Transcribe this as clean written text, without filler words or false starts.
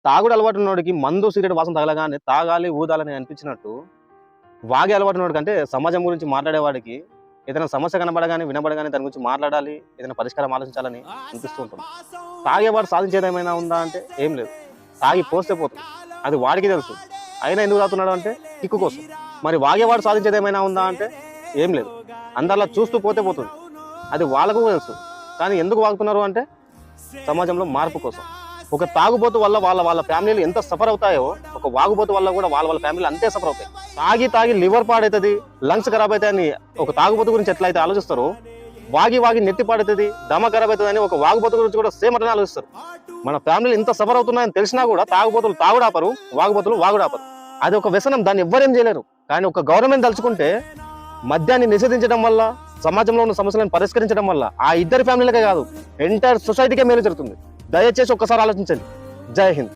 తాగుడు అలవాటు ఉన్నోడికి మందు సిగరెట్ వాసన తగలగానే తాగాలి ఊదాలని అనిపించినట్టు వాగే అలవాటు ఉన్నోడికి అంటే సమాజం గురించి మాట్లాడేవాడికి ఏదైనా సమస్య కనబడగానే వినబడగానే దాని గురించి మాట్లాడాలి, ఏదైనా పరిష్కారం ఆలోచించాలని అనిపిస్తూ ఉంటుంది. తాగేవాడు సాధించేది ఏమైనా ఉందా అంటే ఏం లేదు. తాగి పోస్తే పోతుంది, అది వాడికి తెలుసు. అయినా ఎందుకు తాగుతున్నాడు అంటే కిక్కు కోసం. మరి వాగేవాడు సాధించేది ఏమైనా ఉందా అంటే ఏం లేదు. అందరిలా చూస్తూ పోతే పోతుంది, అది వాళ్ళకు తెలుసు. కానీ ఎందుకు వాగుతున్నారు అంటే సమాజంలో మార్పు కోసం. ఒక తాగుబోతు వల్ల వాళ్ళ ఫ్యామిలీలు ఎంత సఫర్ అవుతాయో ఒక వాగుబోతు వల్ల కూడా వాళ్ళ ఫ్యామిలీలు అంతే సఫర్ అవుతాయి. తాగి లివర్ పాడవుతుంది, లంగ్స్ ఖరాబ్ అవుతాయని ఒక తాగుబోతు గురించి ఎట్లయితే ఆలోచిస్తారో, వాగి నెత్తి పాడవుతుంది, దమ ఖరాబ్ అవుతుంది అని ఒక వాగుబోతు గురించి కూడా సేమ్ అట్లనే ఆలోచిస్తారు. మన ఫ్యామిలీలు ఇంత సఫర్ అవుతున్నాయని తెలిసినా కూడా తాగుబోతులు తాగుడాపరు, వాగుబోతులు వాగుడాపరు. అది ఒక వ్యసనం, దాన్ని ఎవ్వరేం చేయలేరు. కానీ ఒక గవర్నమెంట్ తలుచుకుంటే మద్యాన్ని నిషేధించడం వల్ల, సమాజంలో ఉన్న సమస్యలను పరిష్కరించడం వల్ల ఆ ఇద్దరి ఫ్యామిలీలకే కాదు ఎంటైర్ సొసైటీకే మేలు జరుగుతుంది. దయచేసి ఒక్కసారి ఆలోచించండి. జై హింద్.